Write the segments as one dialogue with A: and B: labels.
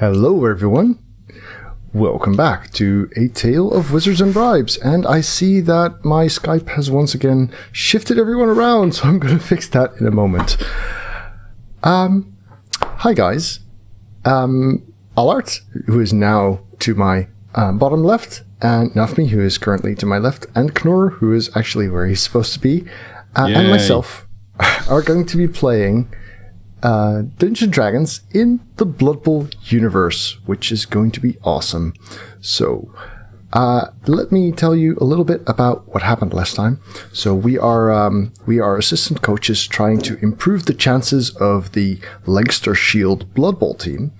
A: Hello everyone, welcome back to A Tale of Wizards and Bribes, and I see that my Skype has once again shifted everyone around, so I'm going to fix that in a moment. Hi guys, Allard, who is now to my bottom left, and Nafmi, who is currently to my left, and cKnoor, who is actually where he's supposed to be, and myself are going to be playing Dungeons & Dragons in the Blood Bowl universe, which is going to be awesome. So, let me tell you a little bit about what happened last time. So we are assistant coaches trying to improve the chances of the Lancaster Shield Blood Bowl team,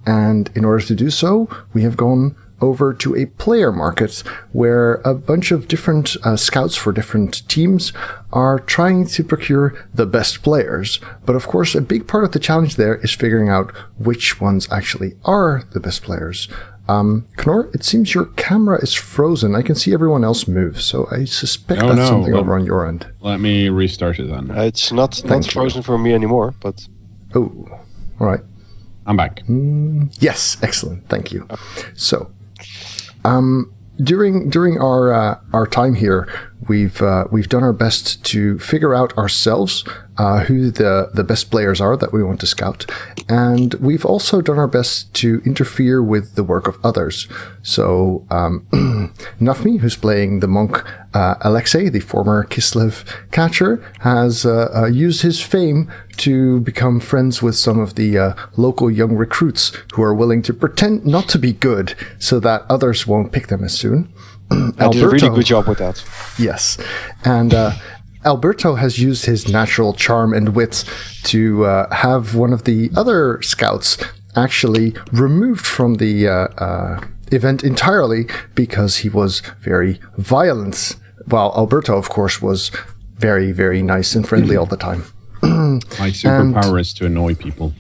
A: and in order to do so, we have gone over to a player market where a bunch of different scouts for different teams are trying to procure the best players. But of course, a big part of the challenge there is figuring out which ones actually are the best players. cKnoor, it seems your camera is frozen. I can see everyone else move, so I suspect that's something over on your end.
B: Let me restart it then.
C: It's not frozen for me anymore, but...
A: Oh, all right.
B: I'm back.
A: Yes, excellent. Thank you. So, during our time here, we've done our best to figure out ourselves who the best players are that we want to scout, and we've also done our best to interfere with the work of others. So Nafmi, who's playing the monk Alexei, the former Kislev catcher, has used his fame to become friends with some of the local young recruits who are willing to pretend not to be good so that others won't pick them as soon.
C: I did a really good job with that.
A: Yes, and Alberto has used his natural charm and wit to have one of the other scouts actually removed from the event entirely because he was very violent, while Alberto, of course, was very, very nice and friendly all the time.
B: My superpower is to annoy people.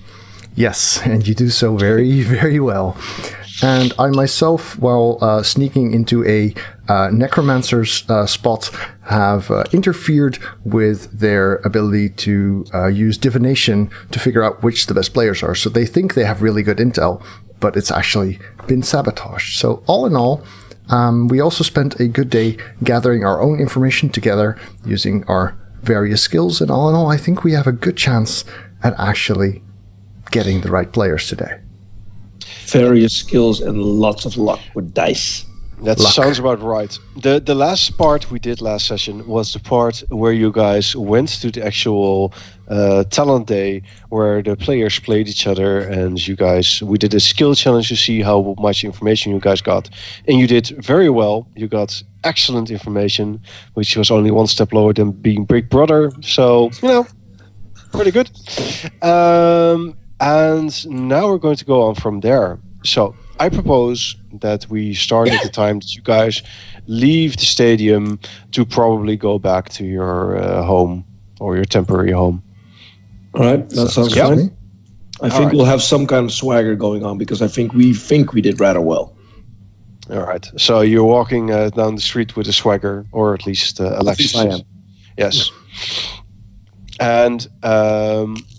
A: Yes, and you do so very, very well. And I myself, while sneaking into a necromancer's spot, have interfered with their ability to use divination to figure out which the best players are. So they think they have really good intel, but it's actually been sabotaged. So all in all, we also spent a good day gathering our own information together using our various skills. And all in all, I think we have a good chance at actually getting the right players today.
D: Various skills and lots of luck with dice.
C: That sounds about right. The last part we did last session was the part where you guys went to the actual talent day where the players played each other, and we did a skill challenge to see how much information you guys got. And you did very well. You got excellent information, which was only one step lower than being Big Brother. So, pretty good. And now we're going to go on from there. So I propose that we start at the time that you guys leave the stadium to probably go back to your home or your temporary home.
D: All right, that sounds fine. I think we'll have some kind of swagger going on because I think we did rather well.
C: All right. So you're walking down the street with a swagger, or at least Alexis.
D: I am.
C: Yes. And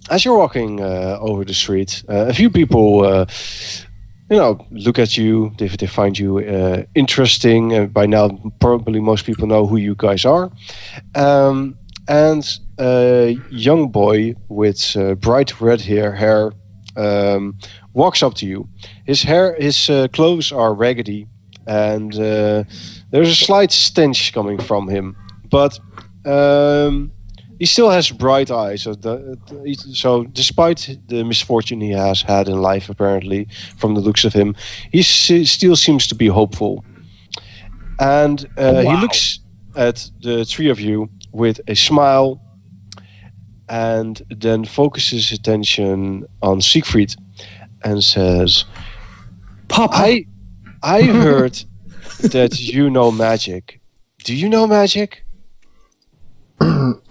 C: as you're walking over the street, a few people, look at you. They find you interesting. By now, probably most people know who you guys are. And a young boy with bright red hair walks up to you. His clothes are raggedy, and there's a slight stench coming from him. But he still has bright eyes, so despite the misfortune he has had in life, apparently, from the looks of him, he still seems to be hopeful. And he looks at the three of you with a smile, and then focuses his attention on Siegfried and says, "Papa, I heard that you know magic. Do you know magic?"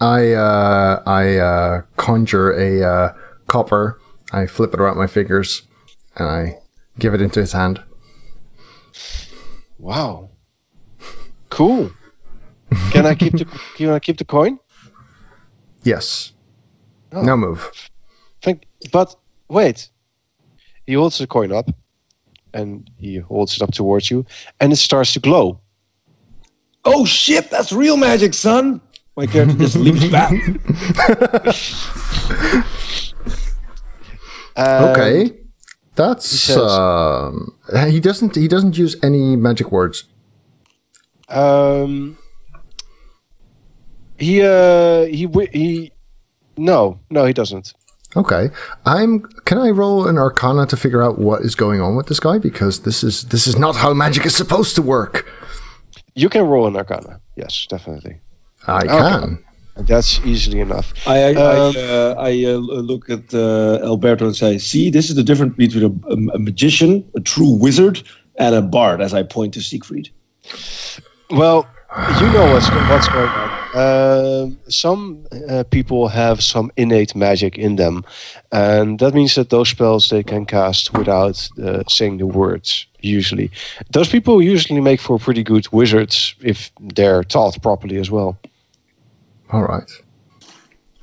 A: I conjure a copper, I flip it around my fingers, and I give it into his hand.
C: Wow. Cool. Can I keep the coin?
A: Yes.
C: Oh.
A: Now move.
C: But wait. He holds the coin up and he holds it up towards you, and it starts to glow.
D: Oh shit, that's real magic, son! My character just leaps back.
A: Okay. That's he doesn't use any magic words.
C: He he doesn't.
A: Okay. Can I roll an Arcana to figure out what is going on with this guy? Because this is not how magic is supposed to work.
C: You can roll an Arcana. Yes, definitely.
A: I can.
C: That's easily enough.
D: I look at Alberto and say, see, this is the difference between a magician, a true wizard, and a bard, as I point to Siegfried.
C: Well, you know what's going on. Some people have some innate magic in them, and that means that those spells they can cast without saying the words, usually. Those people usually make for pretty good wizards if they're taught properly as well.
A: All right.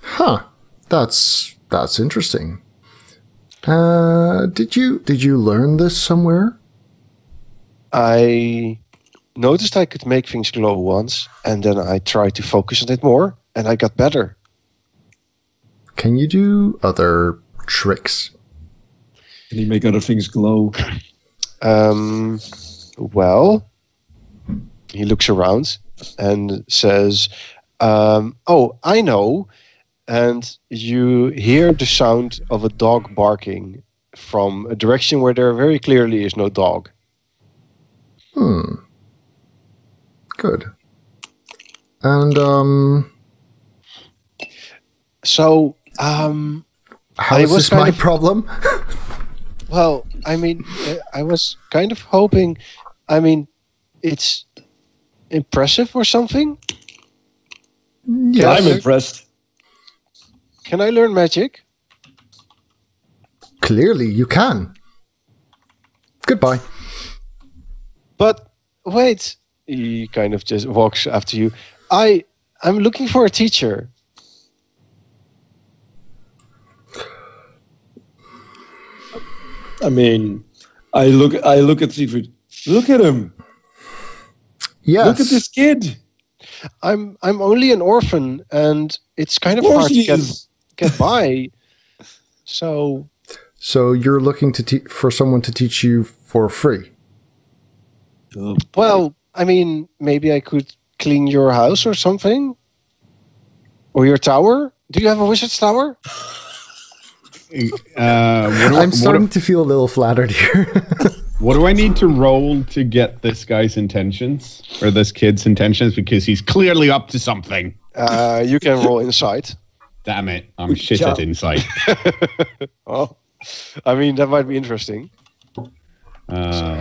A: Huh. That's interesting. Did you learn this somewhere?
C: I noticed I could make things glow once, and then I tried to focus on it more, and I got better.
A: Can you do other tricks?
D: Can you make other things glow?
C: Well, he looks around and says, oh, I know. And you hear the sound of a dog barking from a direction where there very clearly is no dog.
A: Good. And,
C: So,
A: how is this my problem?
C: Well, I mean, I was kind of hoping, it's impressive or something?
D: Yeah, I'm impressed.
C: Can I learn magic?
A: Clearly you can. Goodbye.
C: But wait, he kind of just walks after you. I'm looking for a teacher.
D: I mean, I look at Siegfried. Look at him.
A: Yes.
D: Look at this kid.
C: I'm only an orphan, and it's kind of hard to get by. So
A: you're looking for someone to teach you for free?
C: Well, I mean, maybe I could clean your house or something, or your tower. Do you have a wizard's tower?
A: I'm starting to feel a little flattered here.
B: What do I need to roll to get this guy's intentions, or this kid's intentions? Because he's clearly up to something.
C: You can roll insight.
B: Damn it, I'm shit at insight.
C: Oh, I mean, that might be interesting. Let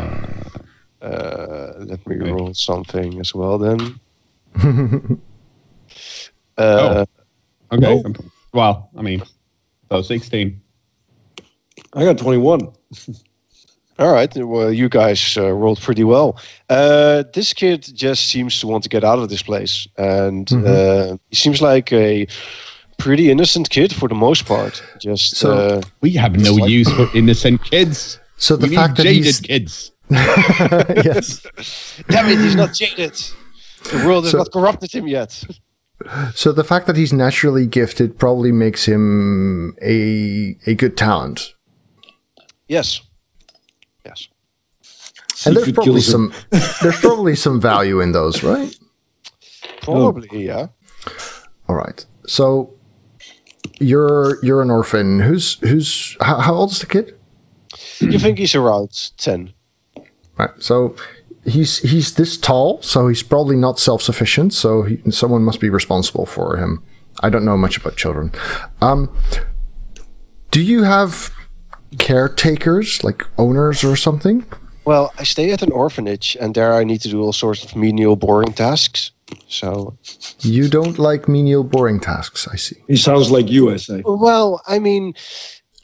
C: me roll something as well then.
B: Okay. Oh. Well, I mean, so 16.
D: I got 21.
C: All right. Well, you guys rolled pretty well. This kid just seems to want to get out of this place, and he seems like a pretty innocent kid for the most part. Just
B: we have no use for innocent kids.
A: So the
B: we
A: fact
B: need
A: that
B: jaded
A: he's
B: kids.
A: yes.
C: Damn it, he's not jaded. The world has not corrupted him yet.
A: So the fact that he's naturally gifted probably makes him a good talent.
C: Yes. Yes.
A: And there's probably some value in those, right?
C: Probably, yeah.
A: All right. So you're an orphan. How old is the kid?
C: You think he's around 10?
A: Right. So he's this tall, so he's probably not self-sufficient. So someone must be responsible for him. I don't know much about children. Do you have caretakers, like owners or something?
C: Well, I stay at an orphanage, and there I need to do all sorts of menial, boring tasks. So
A: you don't like menial, boring tasks, I see.
D: He sounds like you, I say.
C: Well, I mean,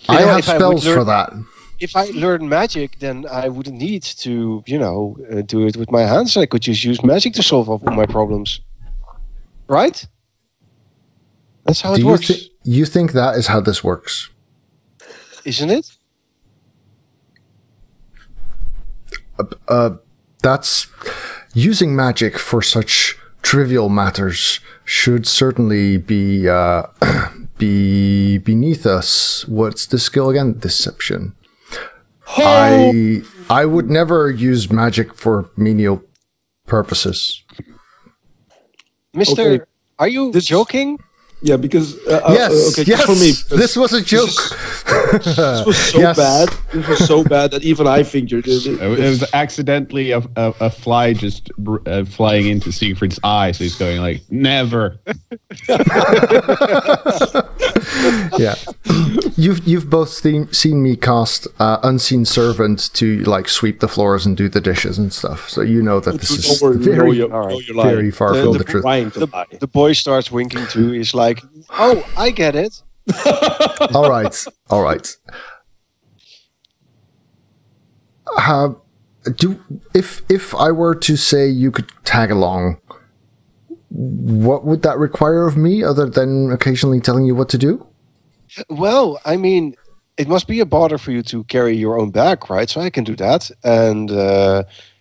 A: I have spells for that.
C: If I learn magic, then I wouldn't need to, do it with my hands. I could just use magic to solve all my problems. Right? That's how it works.
A: You think that is how this works?
C: Isn't it?
A: that's using magic for such trivial matters should certainly be beneath us. What's the skill again? Deception. I would never use magic for menial purposes.
C: Mister,
D: Okay.
C: are you joking?
D: Yeah, because
A: Yes,
D: okay,
A: yes.
D: for me,
A: This was a joke.
D: this was so
A: Yes.
D: bad. This was so bad that even I figured it.
B: It was accidentally a fly just flying into Siegfried's eye, so he's going like, never.
A: Yeah, you've both seen me cast Unseen Servant to like sweep the floors and do the dishes and stuff. So you know that this is very, very far from the truth.
C: The boy starts winking too. He's like, "Oh, I get it."
A: All right. If I were to say you could tag along, what would that require of me other than occasionally telling you what to do?
C: Well, I mean, it must be a bother for you to carry your own bag, right? So I can do that, and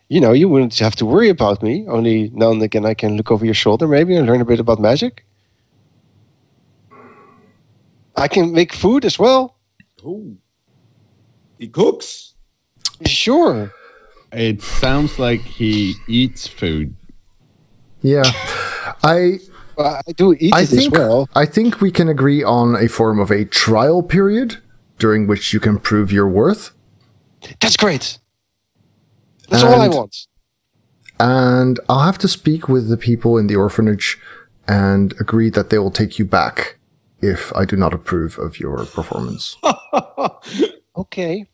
C: you wouldn't have to worry about me. Only now and again, I can look over your shoulder maybe and learn a bit about magic. I can make food as well.
D: Oh, he cooks.
C: Sure.
B: It sounds like he eats food.
A: Yeah, I
C: do eat it as well.
A: I think we can agree on a form of a trial period during which you can prove your worth.
C: That's great. That's all I want.
A: And I'll have to speak with the people in the orphanage and agree that they will take you back if I do not approve of your performance.
C: Okay.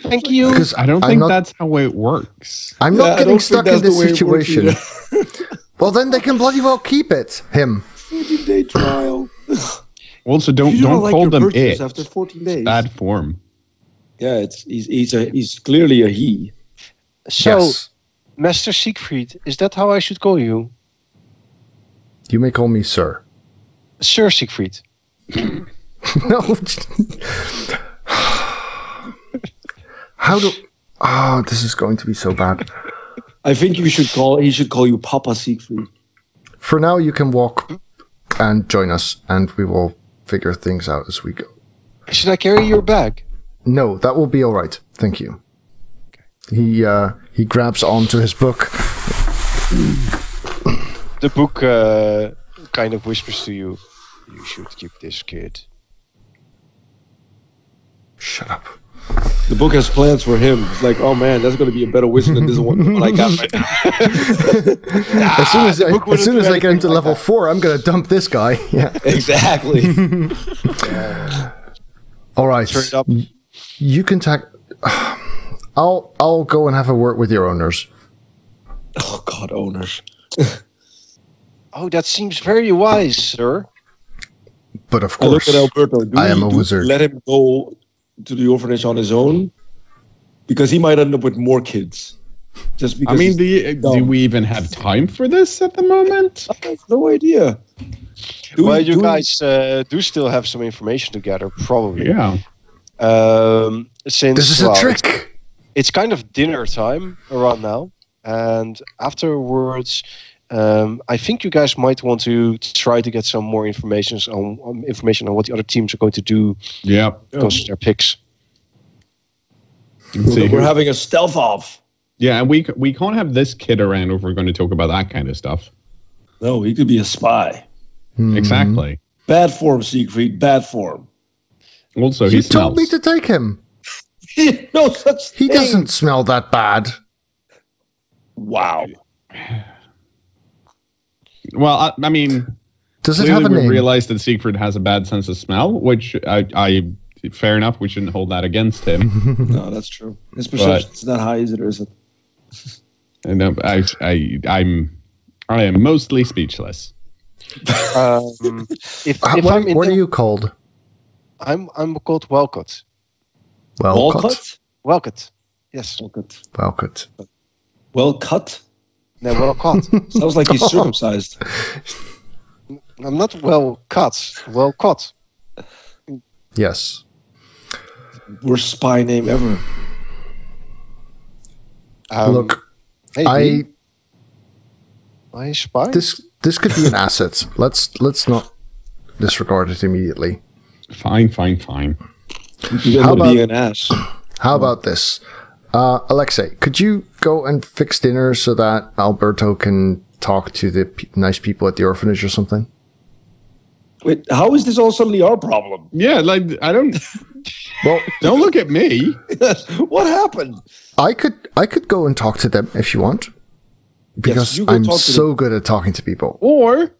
C: Thank you.
A: Because
B: I don't think that's how it works.
A: I'm not getting stuck in this situation. Well, then they can bloody well keep it. Him.
D: 14-day trial.
B: Also, don't
D: like
B: call
D: your
B: them
D: virtues
B: it.
D: after 14 days.
B: Bad form.
D: Yeah, he's clearly a he.
C: So,
A: Yes.
C: Master Siegfried, is that how I should call you?
A: You may call me sir.
C: Sir Siegfried.
A: No. How do... Ah, this is going to be so bad.
D: I think he should call you Papa Siegfried.
A: For now, you can walk and join us, and we will figure things out as we go.
C: Should I carry your bag?
A: No, that will be all right. Thank you. He grabs onto his book.
C: The book kind of whispers to you, "You should keep this, kid."
A: Shut up.
D: The book has plans for him. It's like, oh man, that's going to be a better wizard than this one I got right now.
A: As soon as I get into level 4, I'm going to dump this guy. Yeah.
D: Exactly.
A: All right.
C: Turn it up.
A: You can tag. I'll go and have a word with your owners.
D: Oh God, owners.
C: Oh, that seems very wise, sir.
A: But of
D: I look
A: course,
D: at Alberto.
A: I am a wizard.
D: Let him go to the orphanage on his own, because he might end up with more kids. Just because.
B: I mean, do we even have time for this at the moment?
D: I have no idea.
C: You guys do still have some information to gather, probably.
B: Yeah.
C: Since
A: This is a trick.
C: It's kind of dinner time around now, and afterwards, I think you guys might want to try to get some more information on what the other teams are going to do.
B: Yeah.
C: Because they're picks.
D: We're having a stealth off.
B: Yeah, and we can't have this kid around if we're going to talk about that kind of stuff.
D: No, he could be a spy.
B: Exactly.
D: Bad form, Siegfried. Bad form.
B: Also,
A: You
B: he smells.
A: told me to take him.
D: No such
A: He
D: thing.
A: doesn't smell that bad.
D: Wow.
B: Well, I mean,
A: Does it have a
B: clearly we
A: name?
B: realized that Siegfried has a bad sense of smell, which I fair enough. We shouldn't hold that against him.
D: No, that's true. His perception's not high either, is it?
B: And I am mostly speechless.
A: What are you called?
C: I'm called Welcott.
D: Walcott?
C: Welcott. Yes.
D: Walcott.
A: Welcott.
D: Well cut?
C: No, Welcott.
D: Sounds like he's circumcised.
C: I'm not well cut. Well caught.
A: Yes.
D: Worst spy name ever.
A: Look,
C: hey, I spy.
A: this could be an asset. Let's not disregard it immediately.
B: Fine.
A: How about
D: being an ass?
A: How about this? Alexei, could you go and fix dinner so that Alberto can talk to the nice people at the orphanage or something?
D: Wait, how is this all suddenly our problem?
B: Yeah, like I don't.
A: Well,
B: Don't look at me.
D: What happened?
A: I could go and talk to them if you want, because
D: you go
A: I'm
D: talk to
A: so good at talking to people.
B: Or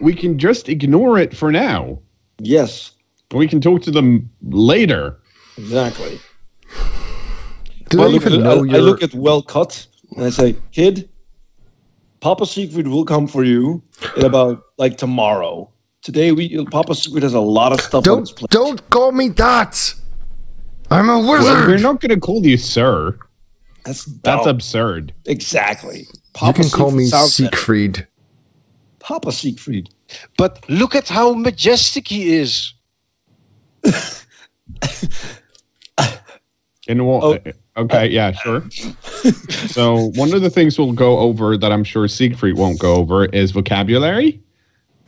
B: we can just ignore it for now.
D: Yes,
B: We can talk to them later.
D: exactly.
A: Do they even know
D: I look at Well Cut and I say, kid, Papa Siegfried will come for you in about like tomorrow. Today, Papa Siegfried has a lot of stuff on his plate.
A: Don't call me that. I'm a wizard.
B: Well, we're not going to call you sir.
D: That's
B: That's absurd.
D: exactly.
A: You
D: Papa
A: can call me
D: sounds better.
A: Siegfried.
D: Papa Siegfried.
C: But look at how majestic he is.
B: In what? Okay, yeah, sure. So one of the things we'll go over that I'm sure Siegfried won't go over is vocabulary.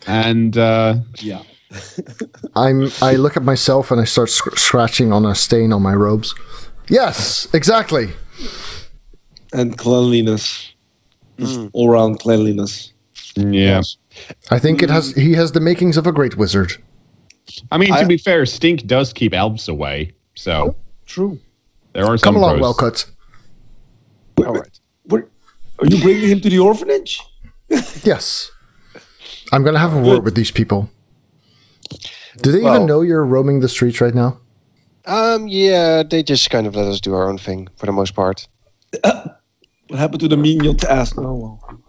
B: And
D: Yeah.
A: I look at myself and I start scratching on a stain on my robes. Yes, exactly.
D: And cleanliness. Just all-around cleanliness.
B: yeah.
A: I think he has the makings of a great wizard.
B: I mean, to be fair, stink does keep elves away. So
D: True.
B: there are some
A: Come along,
B: pros.
A: Wellcut.
C: All right.
D: What? Are you bringing him to the orphanage?
A: Yes. I'm going to have a word with these people. Do they
C: Well-
A: even know you're roaming the streets right now?
C: Yeah, they just kind of let us do our own thing for the most part.
D: What happened to the menial task? Oh, well.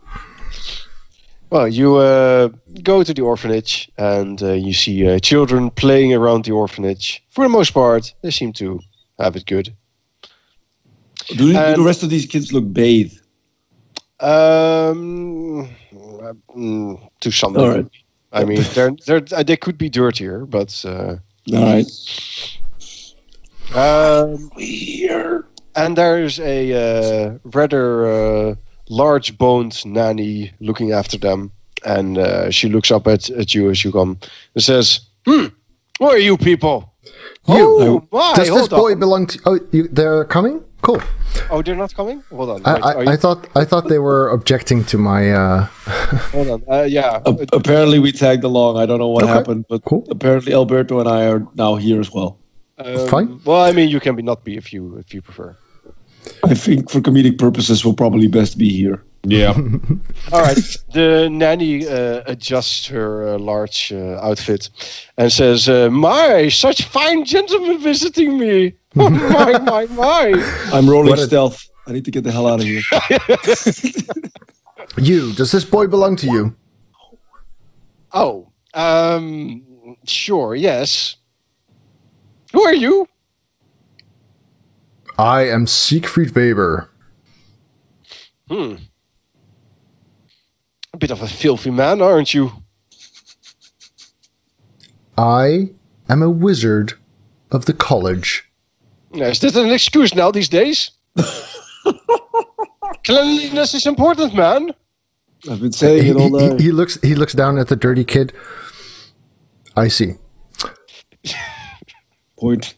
C: Well, you go to the orphanage and you see children playing around the orphanage. For the most part, they seem to have it good.
D: Do the rest of these kids look bathed?
C: To some
D: All
C: degree.
D: right.
C: I mean, they could be dirtier, but
D: All right.
C: Weird. And there's a rather large-boned nanny looking after them, and she looks up at you as you come and says, who are you people?
A: You.
C: Why?
A: Does this
C: Hold
A: boy
C: on.
A: belong to... Oh, they're coming? Cool.
C: Oh, they're not coming? Hold on.
A: I thought they were objecting to my...
C: Hold on. Yeah.
D: Apparently, we tagged along. I don't know what
A: Okay.
D: happened, but
A: Cool.
D: apparently Alberto and I are now here as well.
A: Fine.
C: Well, I mean, you can not be if you prefer.
D: I think for comedic purposes, we'll probably best be here.
B: Yeah.
C: All right. The nanny adjusts her large outfit and says, "My, such fine gentlemen visiting me! My!
D: I'm rolling
A: What a-
D: stealth. I need to get the hell out of here.
A: You. Does this boy belong to you?
C: Oh, sure, yes. Who are you?
A: I am Siegfried Weber.
C: A bit of a filthy man, aren't you?
A: I am a wizard of the college.
C: Is that an excuse now these days? Cleanliness is important, man.
D: I've been saying it all day.
A: He looks down at the dirty kid. I see.
D: Point.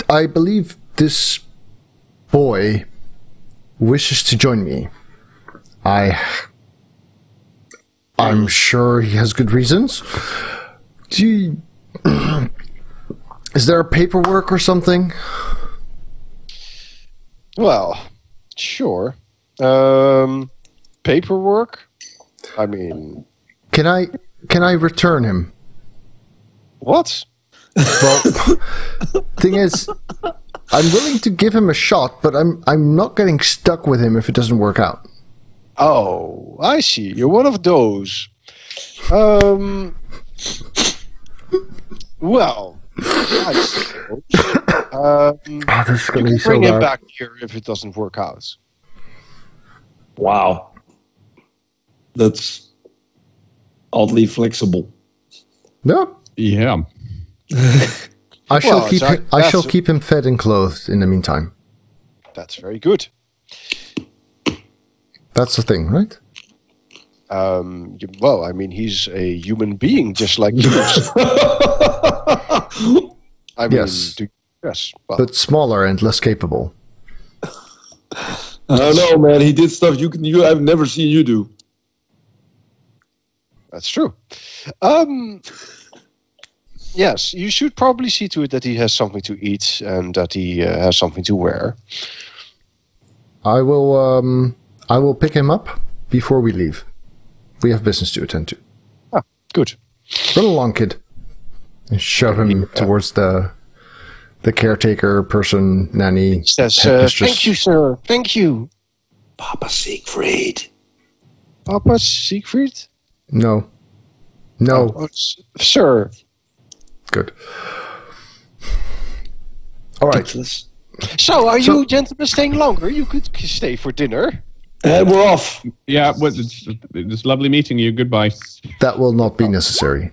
A: I believe this boy wishes to join me. I'm sure he has good reasons. Is there paperwork or something?
C: Well, sure. Paperwork? I mean,
A: Can I return him?
C: what?
A: Well, thing is, I'm willing to give him a shot, but I'm not getting stuck with him if it doesn't work out.
C: Oh, I see. You're one of those. Well, I suppose.
A: This is
C: You
A: gonna
C: can
A: be so
C: bring him
A: loud.
C: back here if it doesn't work out.
D: Wow. That's oddly flexible.
A: No,
B: Yeah.
A: I shall
C: Well,
A: keep
C: so
A: him, I shall
C: that's-
A: keep him fed and clothed in the meantime.
C: That's very good.
A: That's the thing, right?
C: Well, I mean, he's a human being just like you. I mean,
A: Yes.
C: yes. Well,
A: But smaller and less capable.
D: I don't know, man. He did stuff I've never seen you do.
C: that's true. Yes, you should probably see to it that he has something to eat and that he has something to wear.
A: I will pick him up before we leave. We have business to attend to.
C: Ah, good.
A: Run along, kid. And shove him towards the caretaker person, nanny.
C: He says,
A: headmistress.
C: "Thank you, sir. Thank you,
D: Papa Siegfried.
C: Papa Siegfried."
A: No.
C: Oh, sir.
A: Good. All right.
D: Ridiculous.
C: So, are you gentlemen staying longer? You could stay for dinner.
D: And we're off.
B: Yeah, well, it's lovely meeting you. Goodbye.
A: That will not be necessary.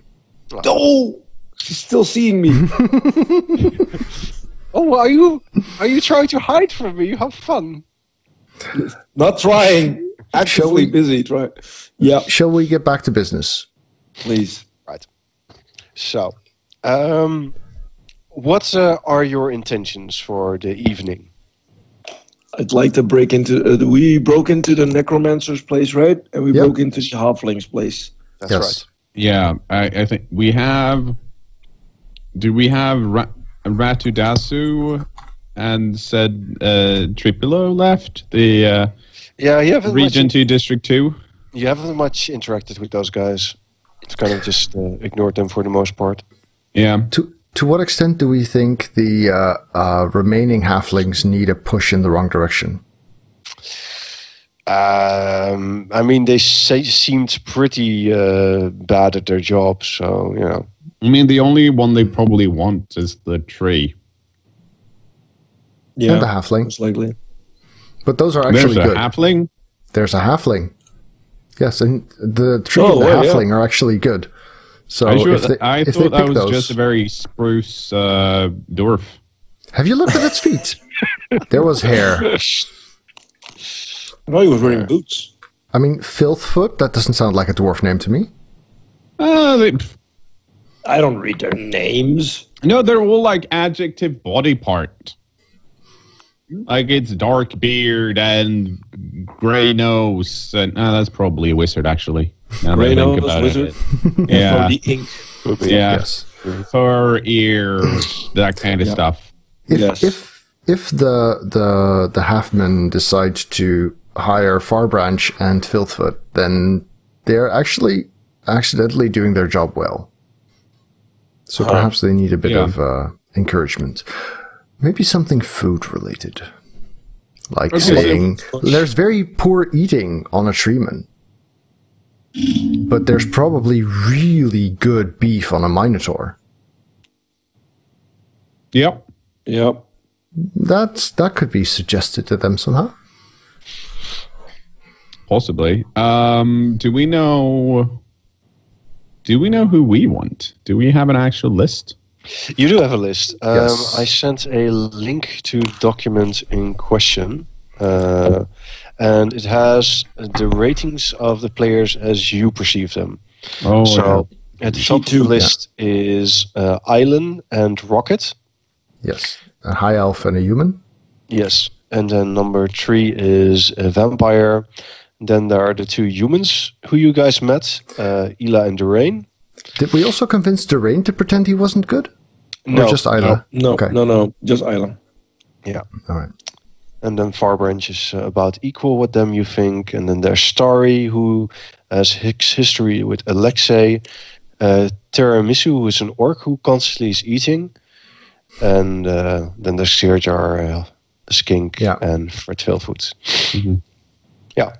D: Oh, she's still seeing me.
C: Oh, are you trying to hide from me? Have fun.
D: Not trying. Actively busy. Try. Yeah,
A: Shall we get back to business?
D: please.
C: Right. So, what are your intentions for the evening?
D: I'd like to break into. We broke into the necromancer's place, right? And we
A: Yep.
D: broke into the halfling's place.
C: That's
A: Yes.
C: right.
B: Yeah, I think we have. Do we have Ratudasu and said Tripilo left? The
C: Yeah, you haven't
B: Region
C: much,
B: 2, District 2?
C: you haven't much interacted with those guys. It's kind of just ignored them for the most part.
B: Yeah.
A: To what extent do we think the remaining halflings need a push in the wrong direction?
C: I mean, they seemed pretty bad at their job, so, you know.
B: I mean, the only one they probably want is the tree.
D: Yeah,
A: And the halfling.
D: most likely.
A: But those are actually
B: There's a
A: good.
B: halfling.
A: There's a halfling. Yes, and the tree and the
D: yeah,
A: halfling are actually good. So
B: I
A: if they
B: thought
A: pick
B: that was
A: those,
B: just a very spruce dwarf.
A: have you looked at its feet? There was hair.
D: I know he was wearing boots.
A: I mean, Filthfoot. That doesn't sound like a dwarf name to me.
D: I don't read their names.
B: No, they're all like adjective body part. Like it's dark beard and grey nose, and that's probably a wizard actually. Now that I
D: Grey
B: think
D: nose,
B: about
D: wizard.
B: it. Yeah,
D: From the ink.
B: yeah,
A: Yes.
B: fur, ear, that kind of stuff.
A: If
D: Yes.
A: if the halfmen decide to hire Farbranch and Filthfoot, then they're actually accidentally doing their job well. So perhaps they need a bit
B: Yeah.
A: of encouragement. Maybe something food related. Like saying, there's very poor eating on a treeman. But there's probably really good beef on a minotaur.
B: Yep.
D: Yep.
A: That could be suggested to them somehow.
B: Possibly. Do we know who we want? Do we have an actual list?
C: You do have a list.
A: Yes.
C: I sent a link to the document in question, and it has the ratings of the players as you perceive them.
B: Oh,
C: So at the top of the
D: G2,
C: list is Island and Rocket.
A: Yes. A high elf and a human.
C: Yes, and then number 3 is a vampire. Then there are the 2 humans who you guys met, Ela and Durain.
A: Did we also convince Durain to pretend he wasn't good?
C: No,
A: Or just Isla?
D: No,
A: Okay.
D: no, just Island.
C: Yeah.
A: All right.
C: And then Farbranch is about equal with them, you think. And then there's Starry, who has history with Alexei. Tiramisu, who is an orc who constantly is eating. And then there's Seerjar, a skink,
A: Yeah.
C: and Fred Failfoot.
B: Mhm.
C: Yeah.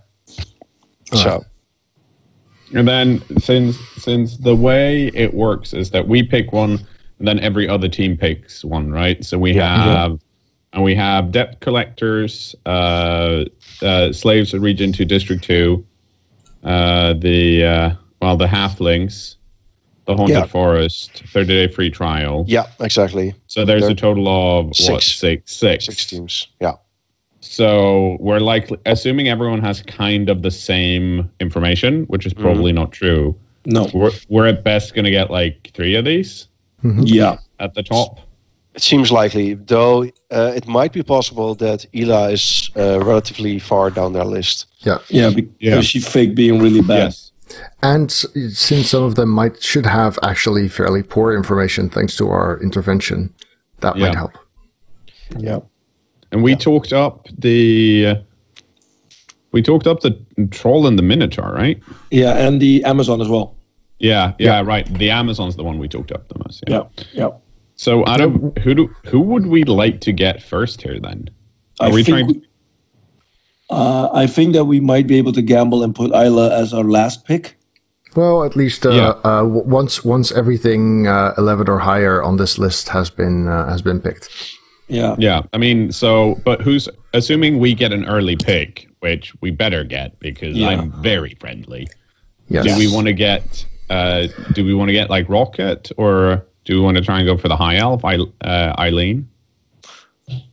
A: All
C: So,
A: right.
B: And then since the way it works is that we pick one, and then every other team picks one, right? So we have debt collectors, slaves of Region 2, District 2, the halflings, the Haunted Forest, 30-day free trial.
C: Yeah, exactly.
B: So there's a total of
C: six
B: six
C: teams. Yeah.
B: So we're likely assuming everyone has kind of the same information, which is probably not true.
D: No.
B: We're at best going to get like 3 of these.
D: Yeah.
B: At the top.
C: It seems likely, though it might be possible that Ela is relatively far down their list.
D: Yeah, because she faked being really bad.
B: Yes.
A: And since some of them should have actually fairly poor information thanks to our intervention, that might help.
D: Yeah.
B: And we talked up the troll and the minotaur, right?
D: Yeah, and the Amazon as well.
B: Yeah, right. The Amazon's the one we talked up the most.
D: Yeah.
B: So Adam, who would we like to get first here then?
D: I think that we might be able to gamble and put Isla as our last pick.
A: Well, at least once everything 11 or higher on this list has been picked.
D: Yeah.
B: Yeah. I mean, but who's assuming we get an early pick, which we better get because I'm very friendly.
A: Yes.
B: Do we want to get like Rocket, or do we want to try and go for the high elf, Eileen?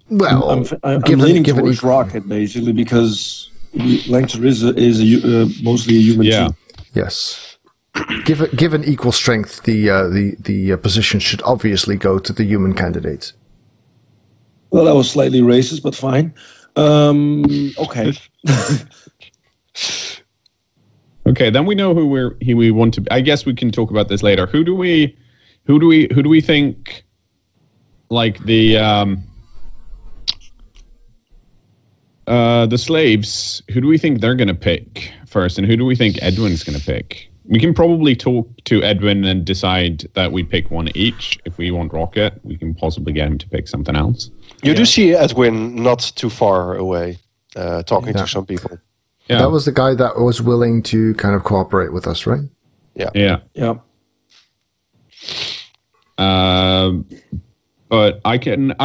A: Well,
D: I'm leaning towards Rocket basically because Lancashire is mostly a human team.
A: Yes. Given equal strength, the position should obviously go to the human candidate.
D: Well, that was slightly racist, but fine. Okay.
B: Okay, then we know who we want to. I guess we can talk about this later. Who do we think? Like the slaves. Who do we think they're going to pick first, and who do we think Edwin's going to pick? We can probably talk to Edwin and decide that we pick one each. If we want Rocket, we can possibly get him to pick something else.
C: You do see Edwin not too far away, talking to some people.
A: Yeah. That was the guy that was willing to kind of cooperate with us, right?
B: Yeah. But I can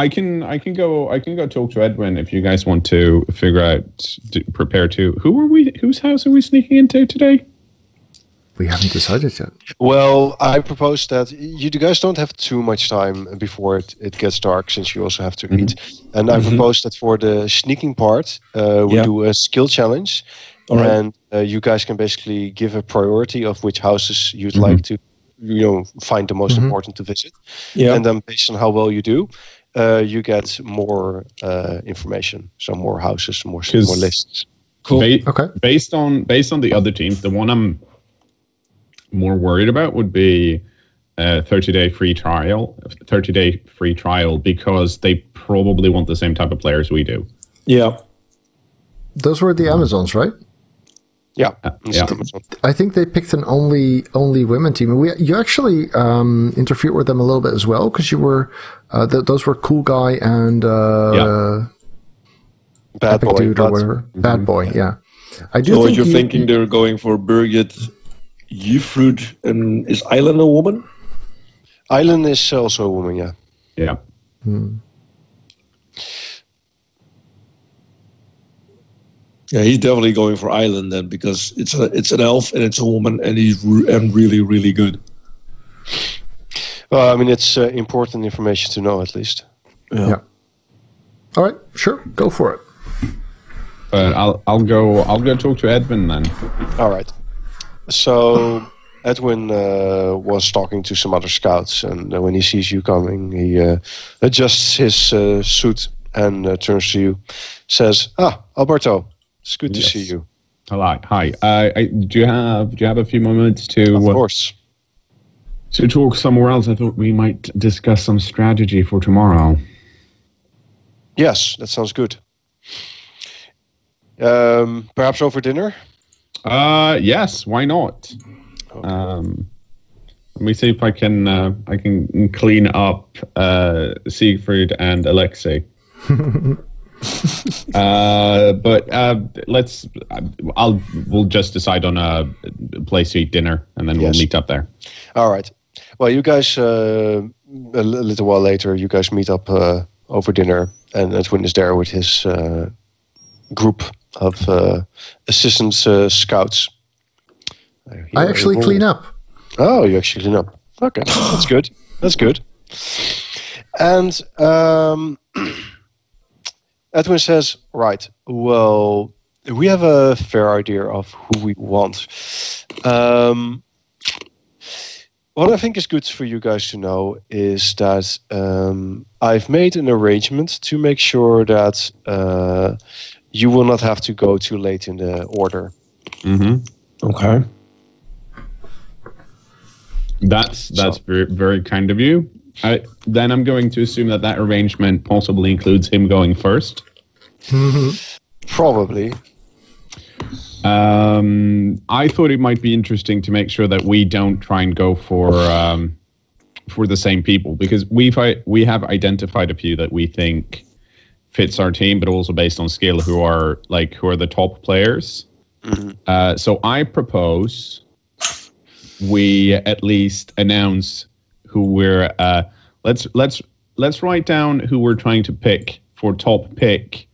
B: go talk to Edwin if you guys want to figure out, prepare to. Whose house are we sneaking into today?
A: We haven't decided yet.
C: Well, I propose that you guys don't have too much time before it gets dark, since you also have to eat. And I propose that for the sneaking part, we do a skill challenge. All right. And you guys can basically give a priority of which houses you'd like to, find the most important to visit. Yeah. And then based on how well you do, you get more information. So more houses, more lists.
B: Cool. Okay. Based on the other teams, the one I'm more worried about would be 30-day free trial. 30-day free trial, because they probably want the same type of players we do.
D: Yeah.
A: Those were the Amazons, right?
C: Yeah.
A: I think they picked an only women team. You actually interfered with them a little bit as well, because you were those were Cool Guy and
C: Bad Boy,
A: Dude or whatever. Bad Boy, yeah. I do.
D: So think you're thinking they're going for Birgit, Siegfried, and is Island a woman?
C: Island is also a woman, yeah.
B: Yeah.
D: Yeah, he's definitely going for Island then, because it's an elf and it's a woman, and he's really, really good.
C: Well, I mean, it's important information to know, at least.
A: Yeah. All right, sure, go for it.
B: But I'll go talk to Edwin then.
C: All right. So Edwin was talking to some other scouts, and when he sees you coming, he adjusts his suit and turns to you, says, Alberto, it's good to see you.
B: Hello. Hi. Do you have a few moments to?
C: Of course.
B: To talk somewhere else? I thought we might discuss some strategy for tomorrow.
C: Yes, that sounds good. Perhaps over dinner?
B: Yes. Why not? Okay. Let me see if I can clean up Siegfried and Alexei. But we'll just decide on a place to eat dinner, and then we'll meet up there.
C: All right. Well, you guys, a little while later, you guys meet up over dinner, and Edwin is there with his group of assistant scouts.
A: I actually clean up.
C: Oh, you actually know. Okay, that's good. That's good. And Edwin says, right, well, we have a fair idea of who we want. What I think is good for you guys to know is that I've made an arrangement to make sure that you will not have to go too late in the order.
B: Mm-hmm.
D: Okay.
B: That's very, very kind of you. Then I'm going to assume that arrangement possibly includes him going first.
C: Probably.
B: I thought it might be interesting to make sure that we don't try and go for the same people, because we have identified a few that we think fits our team, but also based on skill who are the top players. Mm-hmm. So I propose we at least announce who we're. Let's write down who we're trying to pick for top pick.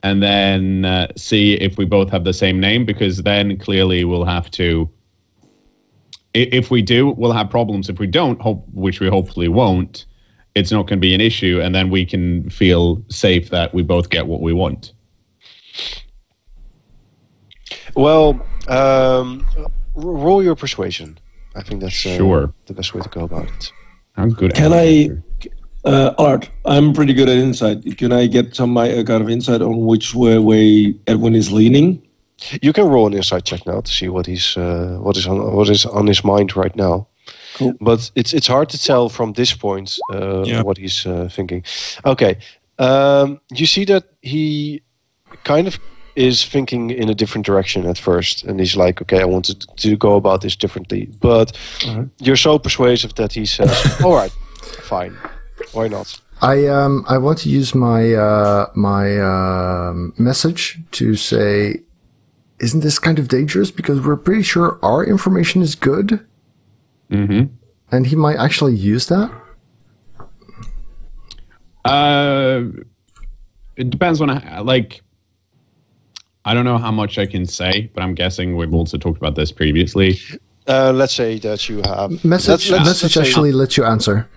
B: And then see if we both have the same name, because then clearly we'll have to. If we do, we'll have problems. If we don't, which we hopefully won't, it's not going to be an issue, and then we can feel safe that we both get what we want.
C: Well, roll your persuasion. I think that's
B: sure
C: the best way to go about it.
B: I'm good.
D: Can I? Art, I'm pretty good at insight. Can I get some kind of insight on which way Edwin is leaning?
C: You can roll an insight check now to see what is on his mind right now.
D: Cool.
C: But it's hard to tell from this point what he's thinking. Okay, you see that he kind of is thinking in a different direction at first, and he's like, "Okay, I want to go about this differently." But you're so persuasive that he says, "All right, fine." Why not?
A: I want to use my message to say, isn't this kind of dangerous? Because we're pretty sure our information is good.
B: Mm-hmm.
A: And he might actually use that.
B: It depends on I don't know how much I can say, but I'm guessing we've also talked about this previously.
C: Let's say that you have
A: message actually lets you answer.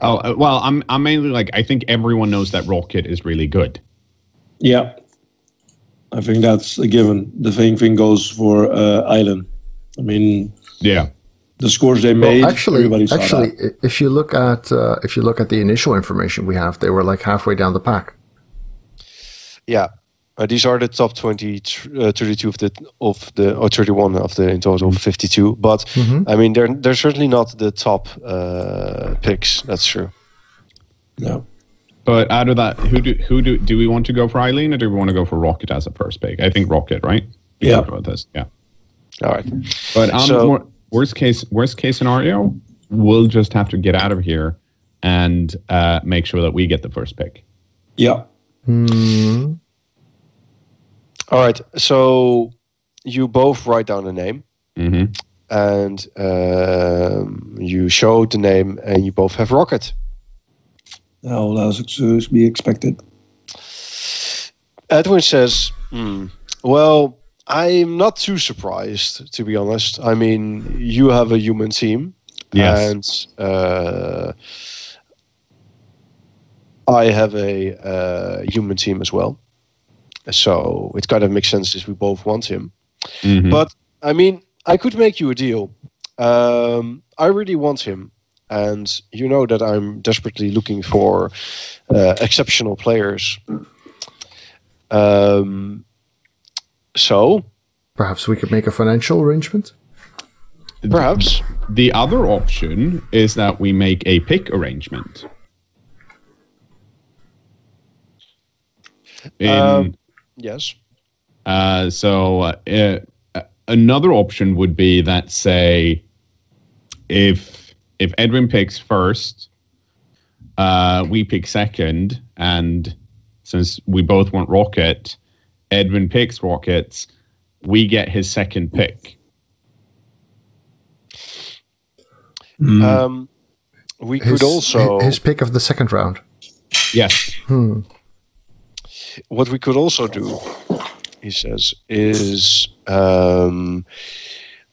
B: Oh, well, I'm mainly I think everyone knows that Rocket is really good.
D: Yeah. I think that's a given. The same thing goes for Island. I mean,
B: yeah,
D: the scores they made.
A: Actually, if you look at the initial information we have, they were halfway down the pack.
C: Yeah, these are the top 32 of the or 31 of the in total 52. But I mean, they're certainly not the top picks. That's true.
D: No.
B: But out of that, who do we want to go for Eileen, or do we want to go for Rocket as a first pick? I think Rocket, right? We talked about this. Yeah.
C: All right.
B: But worst case scenario, we'll just have to get out of here and make sure that we get the first pick.
D: Yeah.
A: Hmm.
C: All right. So you both write down a name, and you show the name, and you both have Rocket.
D: Well, that's to be expected.
C: Edwin says, well, I'm not too surprised, to be honest. I mean, you have a human team.
B: Yes.
C: And I have a human team as well. So it kind of makes sense if we both want him. But, I mean, I could make you a deal. I really want him. And you know that I'm desperately looking for exceptional players. So
A: perhaps we could make a financial arrangement.
C: Perhaps.
B: The other option is that we make a pick arrangement.
C: Yes.
B: So another option would be that, say, if Edwin picks first, we pick second, and since we both want Rocket, Edwin picks Rockets, we get his second pick.
C: We could also...
A: His pick of the second round.
B: Yes.
C: What we could also do, he says, is...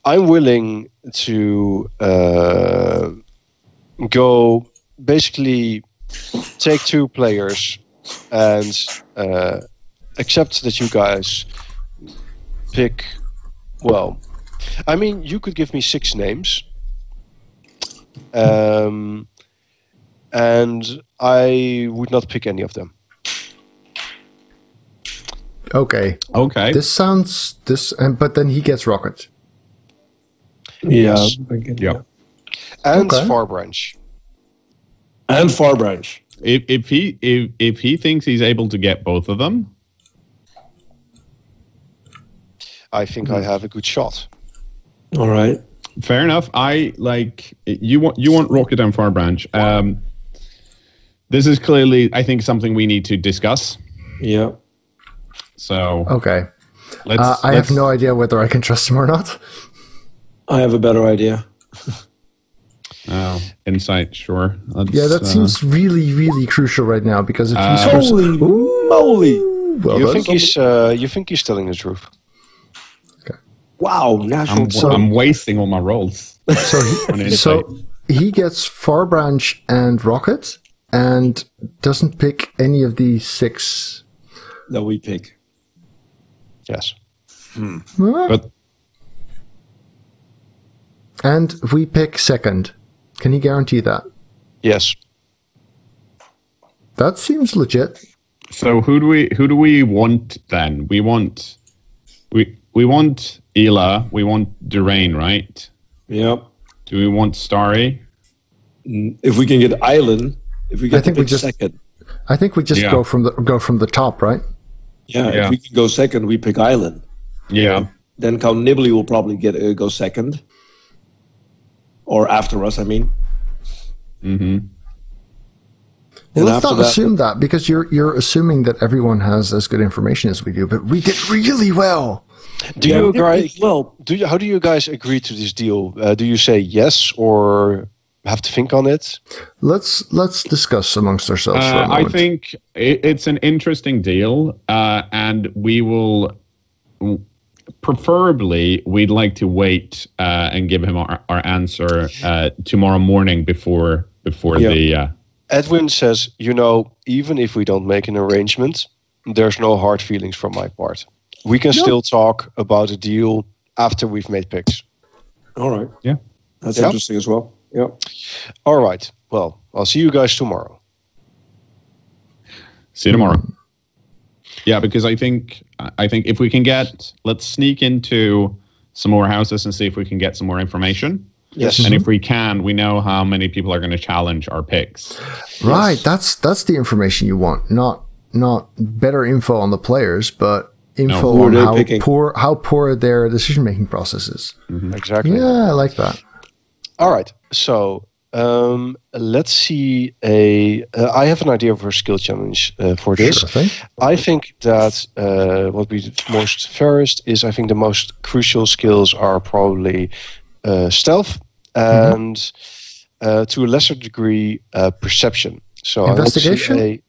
C: I I'm willing to go basically take 2 players and accept that you guys pick. Well, I mean, you could give me 6 names, and I would not pick any of them.
A: Okay.
B: Okay.
A: But then he gets Rocket.
D: Yeah.
B: Yeah.
C: And
A: Okay.
C: Far Branch.
D: And Far Branch.
B: If he thinks he's able to get both of them,
C: I think I have a good shot.
D: All right.
B: fair enough. I like you want Rocket and Far Branch. This is clearly, I think, something we need to discuss.
D: Yeah.
B: So
A: Okay.
B: let's
A: I have no idea whether I can trust him or not.
D: I have a better idea.
B: insight. Sure.
A: Yeah, that seems really, really crucial right now because if he's
D: Holy moly!
A: well
C: You
A: done.
C: think he's telling the truth?
D: Wow, natural.
B: I'm wasting all my rolls. on insight.
A: So he gets Far Branch and Rocket and doesn't pick any of the 6.
D: that we pick.
C: Yes.
B: But
A: And we pick second. Can he guarantee that?
C: Yes.
A: That seems legit.
B: so who do we want then? We want Ela. We want Durain, right?
D: Yeah.
B: Do we want Starry?
D: If we can get Island, if we
A: I
D: get
A: think
D: to
A: we
D: pick
A: just-
D: second.
A: I think we just
B: Yeah.
A: go from the top, right?
D: Yeah,
B: Yeah.
D: if we can go second, we pick Island.
B: Yeah.
D: Then Count Nibbly will probably go second. Or after us, I mean.
B: Mm-hmm.
A: Well,
D: And
A: let's
D: after
A: not
D: that-
A: assume that because you're assuming that everyone has as good information as we do, but we did really well.
C: Do
D: Yeah,
C: you
D: we did
C: agree?
D: well.
C: How do you guys agree to this deal? Do you say yes or have to think on it?
A: Let's discuss amongst ourselves for a
B: I
A: moment.
B: think it's an interesting deal, and we will. Preferably, we'd like to wait and give him our answer tomorrow morning before the.
C: Edwin says, even if we don't make an arrangement, there's no hard feelings from my part. We can still talk about a deal after we've made picks.
D: All right.
B: Yeah.
D: That's
C: Yeah.
D: interesting as well. Yeah.
C: All right. Well, I'll see you guys tomorrow.
B: See you tomorrow. Yeah, because I think if we can let's sneak into some more houses and see if we can get some more information.
C: Yes.
B: And if we can, we know how many people are going to challenge our picks.
A: Right, that's the information you want, not better info on the players, but info
D: who are
A: on
D: they
A: how
D: picking?
A: poor their decision making process is.
C: Exactly.
A: Yeah, I like that.
C: All right. So let's see. I have an idea for a skill challenge for this.
A: Sure thing.
C: I think that what we most fairest is I think the most crucial skills are probably stealth and to a lesser degree perception. So I want to see
A: Investigation?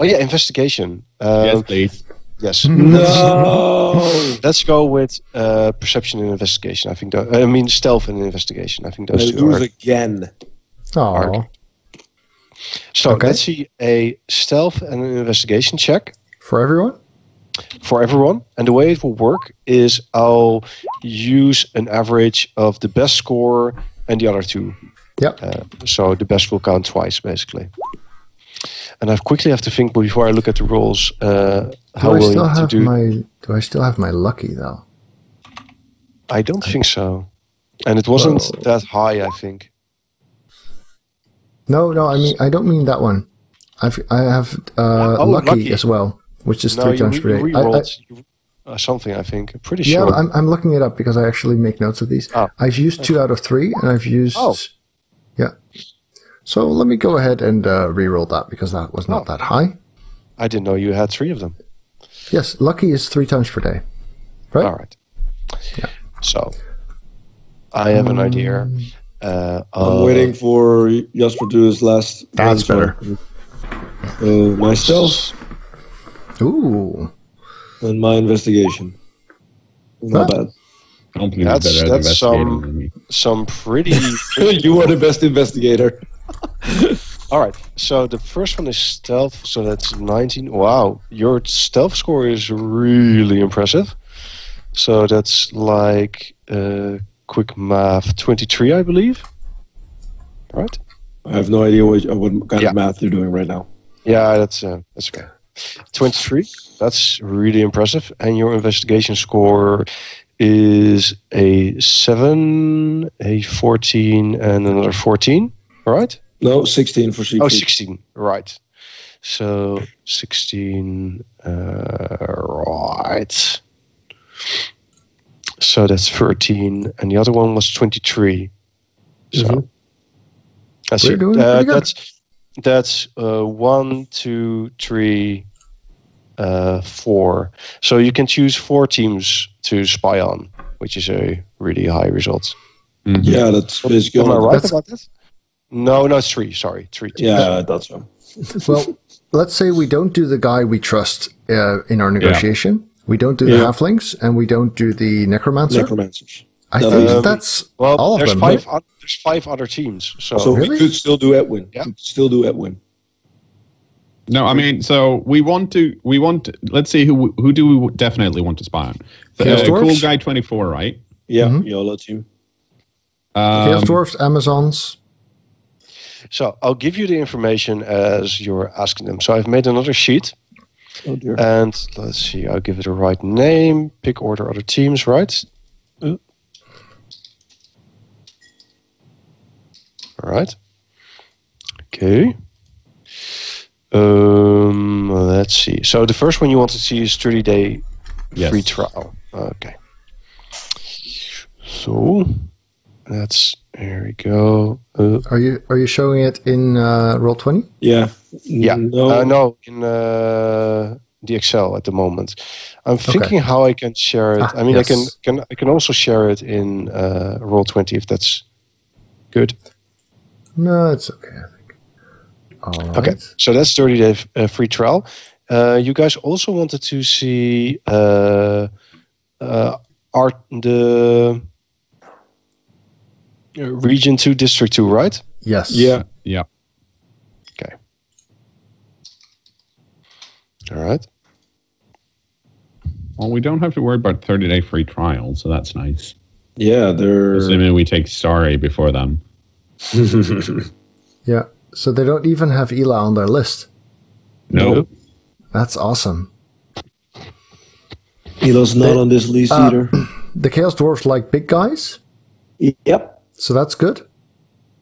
C: investigation.
B: Yes, please.
C: Yes.
D: No!
C: Let's go with perception and investigation. I think stealth and investigation. I think
D: I
C: those two
D: lose
C: are.
D: again.
A: Oh,
C: So
A: Okay.
C: let's see a stealth and an investigation check
A: for everyone?
C: for everyone. And the way it will work is I'll use an average of the best score and the other two.
A: Yep.
C: So the best will count twice, basically. And I quickly have to think before I look at the rolls how
A: Do
C: we'll need to do.
A: Do I still have my lucky though?
C: I don't think so. And it wasn't
A: Whoa.
C: that high, I think.
A: No, I don't mean that one. I have lucky as well, which is 3 times per day.
C: re-rolled something, I think. I'm pretty
A: Yeah,
C: sure.
A: I'm looking it up because I actually make notes of these.
C: Oh.
A: I've used 2 out of 3, and I've used.
C: Oh.
A: Yeah. So let me go ahead and re-roll that because that was not that high.
C: I didn't know you had 3 of them.
A: Yes, lucky is 3 times per day. Right?
C: All right. So, I have an idea.
D: I'm waiting for Jasper to do his last.
A: That's better.
D: My stealth
A: Ooh.
D: and my investigation. Not
A: Huh.
D: bad.
B: I don't believe you're better at
C: That's
B: investigating than me.
C: some pretty.
D: You are the best investigator.
C: All right. So the first one is stealth. So that's 19. Wow, your stealth score is really impressive. So that's like quick math 23, I believe. Right.
D: I have no idea what kind of math you're doing right now.
C: Yeah, that's okay. 23. That's really impressive. And your investigation score is a 7, a 14, and another 14. All right.
D: No, 16 for Siegfried.
C: Oh, 16. Right. So 16. Right. So that's 13, and the other one was 23. So that's
A: We're
C: it.
A: doing pretty good.
C: That's 1, 2, 3, 4. So you can choose 4 teams to spy on, which is a really high result.
B: Mhm.
D: Yeah, that's basically.
C: Am I
D: all
C: right
A: That's-
C: about that? No, it's 3. Sorry, 3 teams.
D: Yeah, I thought so.
A: Well, let's say we don't do the guy we trust in our negotiation. We don't do the
D: Yeah.
A: halflings, and we don't do the necromancer.
D: Necromancers.
A: I
D: No,
A: think
D: no.
A: that's
C: Well,
A: all of
C: there's
A: them.
C: five.
A: right?
C: There's 5 other teams. So,
D: So
A: Really?
D: we could still do Edwin.
C: Yeah.
D: We could still do Edwin.
B: No, I mean, so we want. Let's see who do we definitely want to spy on?
A: Chaos
B: Cool
A: Dwarfs?
B: Guy 24, right?
D: Yeah,
A: Mhm.
D: YOLO team.
A: Chaos Dwarfs, Amazons.
C: so I'll give you the information as you're asking them. So I've made another sheet,
D: Oh dear.
C: and let's see. I'll give it the right name. Pick order other teams, right? All right. Okay. Let's see. So the first one you want to see is 30-day
B: Yes.
C: free trial. Okay. So that's here we go.
A: Are you showing it in Roll20?
D: Yeah.
C: Yeah.
D: No.
C: No, in the Excel at the moment. I'm thinking how I can share it. I mean,
A: yes.
C: I can also share it in Roll20 if that's good.
A: No, it's okay. I think. All right.
C: Okay, so that's 30-day free trial. You guys also wanted to see the Region 2, District 2, right?
A: Yes.
D: Yeah.
B: Yeah.
C: Okay. All right.
B: Well, we don't have to worry about 30-day free trial, so that's nice.
D: Yeah, they're.
B: Assuming we take Star A before them.
A: Yeah. So they don't even have Ela on their list.
B: No.
A: That's awesome.
D: Elo's not on this list either.
A: The Chaos Dwarfs like big guys,
D: Yep.
A: so that's good.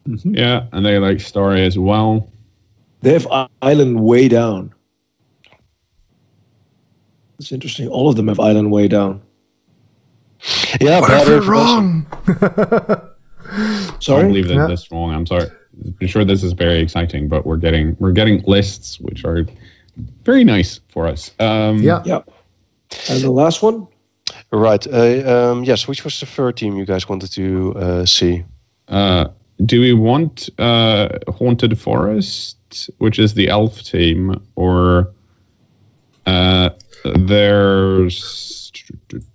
B: Yeah, and they like Star A as well.
D: They have Island way down. It's interesting. All of them have Island way down.
C: Yeah,
A: What if
C: better
A: we're wrong?
B: I
D: Sorry?
B: believe that
A: Yeah.
B: this wrong. I'm sorry. I'm sure this is very exciting, but we're getting lists which are very nice for us.
A: Yeah.
D: Yep. And the last one?
C: Right. Yes. Which was the third team you guys wanted to see?
B: Do we want Haunted Forest, which is the elf team, or there's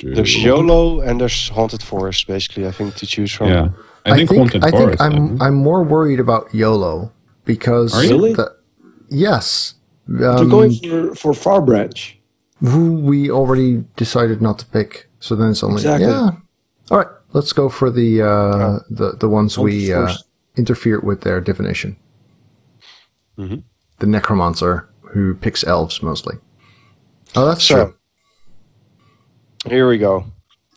C: YOLO and there's Haunted Forest, basically. I think to choose from.
B: Yeah, I think Haunted Forest.
A: I'm more worried about YOLO because
B: Are you?
D: Really?
A: Yes.
D: They're going for Far Branch.
A: Who we already decided not to pick, so then it's only
D: Exactly.
A: yeah. All right, let's go for the ones we
D: first.
A: interfered with their divination.
C: Mhm.
A: The necromancer who picks elves mostly. Oh, that's
C: So,
A: true.
C: here we go.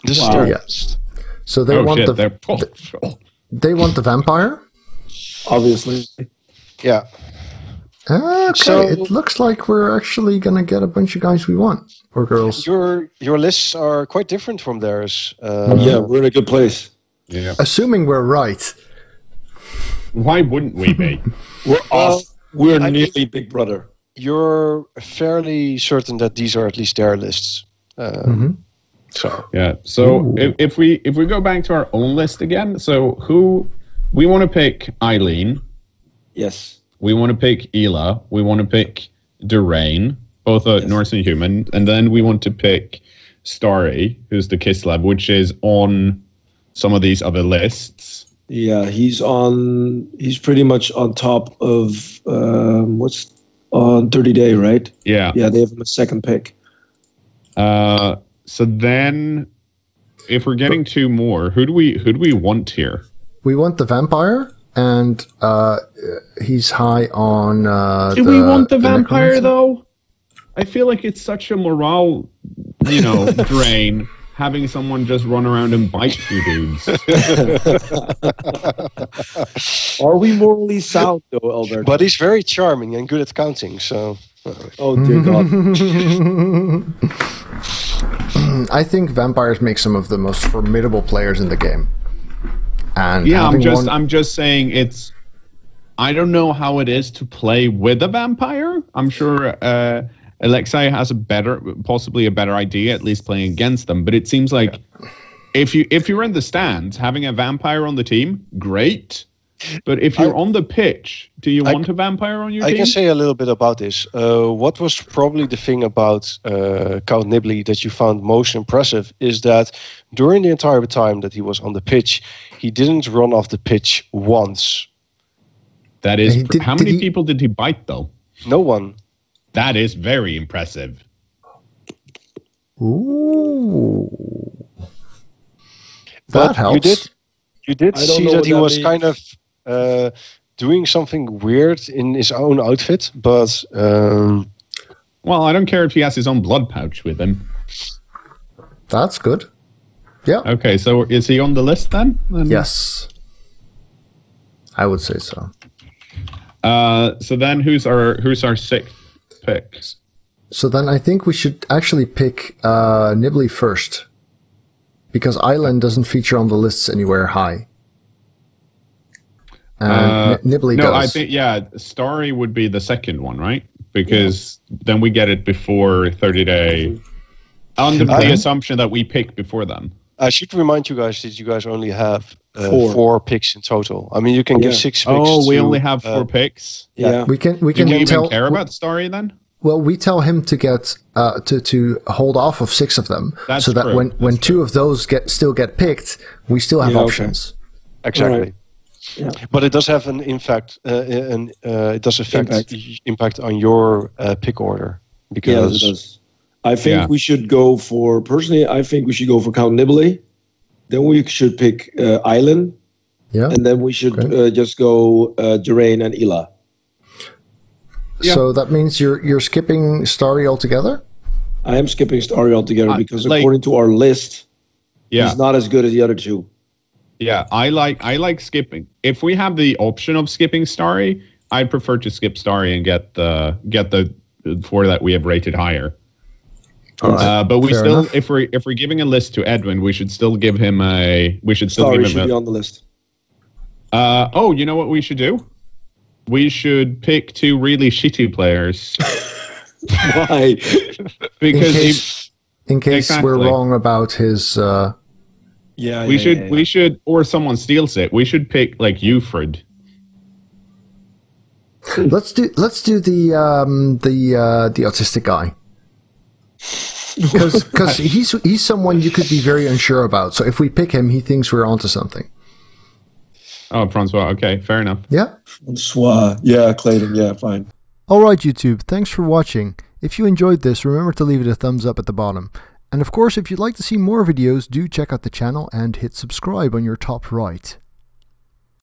C: This
D: Wow.
C: is their
A: Yeah.
C: list.
A: So they
B: Oh
A: want
B: shit!
A: the they want the vampire.
D: Obviously.
C: Yeah.
A: Okay,
C: So-
A: it looks like we're actually gonna get a bunch of guys we want or girls.
C: Your lists are quite different from theirs.
D: Yeah, we're in a good place.
B: Yeah.
A: Assuming we're right.
B: Why wouldn't we be?
D: We're off. We're
C: I
D: nearly Big Brother.
C: You're fairly certain that these are at least their lists. So
B: Yeah. So
A: Ooh.
B: if we go back to our own list again, so who we want to pick Eileen,
D: Yes.
B: we want to pick Ela, we want to pick Durain, both Norse and human, and then we want to pick Starry, who's the Kislev, which is on some of these other lists.
D: Yeah, he's pretty much on top of what's on 30 Day, right?
B: Yeah.
D: Yeah, they have him a second pick.
B: So then, if we're getting 2 more, who do we want here?
A: We want the vampire, and he's high on.
B: Do we want the vampire though? I feel like it's such a morale, drain. Having someone just run around and bite you dudes.
D: Are we morally sound, though, Albert?
C: But he's very charming and good at counting, so...
D: Oh, dear God.
A: I think vampires make some of the most formidable players in the game. And
B: yeah, I'm just saying it's... I don't know how it is to play with a vampire. I'm sure... Alexei has possibly a better idea, at least playing against them. But it seems like if you're in the stands, having a vampire on the team, great. But if you're on the pitch, do you want a vampire on your team?
C: I can say a little bit about this. What was probably the thing about Count Nibley that you found most impressive is that during the entire time that he was on the pitch, he didn't run off the pitch once.
B: That is, how many people did he bite though?
C: No one.
B: That is very impressive.
A: Ooh. That helps.
C: You did see that he was kind of doing something weird in his own outfit, but...
B: Well, I don't care if he has his own blood pouch with him.
A: That's good. Yeah.
B: Okay, so is he on the list then?
A: Yes. I would say so.
B: So then who's our 6th pick?
A: So then I think we should actually pick Nibley first, because Island doesn't feature on the lists anywhere high. And Nibley does.
B: No, I think, Starry would be the second one, right? Because then we get it before 30 Day, under the assumption that we pick before then.
C: I should remind you guys that you guys only have 4 picks in total. I mean, you can give 6 picks.
B: Oh, we only have 4 picks?
D: Yeah.
A: We can
B: Do you even care about Starry then?
A: Well, we tell him to get to hold off of 6 of them,
B: That's
A: so that
B: true.
A: when 2 of those still get picked, we still have options.
C: Okay. Exactly.
D: Right. Yeah.
C: But it does have an impact. It does affect impact on your pick order, because
D: yes, it does. I think we should go for I think we should go for Count Nibley. Then we should pick Island.
A: Yeah.
D: And then we should just go Jerain and Ila.
A: Yeah. So that means you're skipping Starry altogether?
D: I am skipping Starry altogether because according to our list, he's not as good as the other 2.
B: Yeah, I like skipping. If we have the option of skipping Starry, I prefer to skip Starry and get the 4 that we have rated higher. But we still, enough. if we're giving a list to Edwin, we should still give him a. We should still give him
D: should be on the list.
B: You know what we should do? We should pick 2 really shitty players.
D: Why?
B: Because
A: in case we're wrong about his.
B: We should, or someone steals it. We should pick like Siegfried.
A: Let's do the autistic guy. Because he's someone you could be very unsure about. So if we pick him, he thinks we're onto something.
B: Oh, Francois. Okay, fair enough.
A: Yeah.
D: Francois. Yeah, Clayton. Yeah, fine.
A: All right, YouTube. Thanks for watching. If you enjoyed this, remember to leave it a thumbs up at the bottom. And of course, if you'd like to see more videos, do check out the channel and hit subscribe on your top right.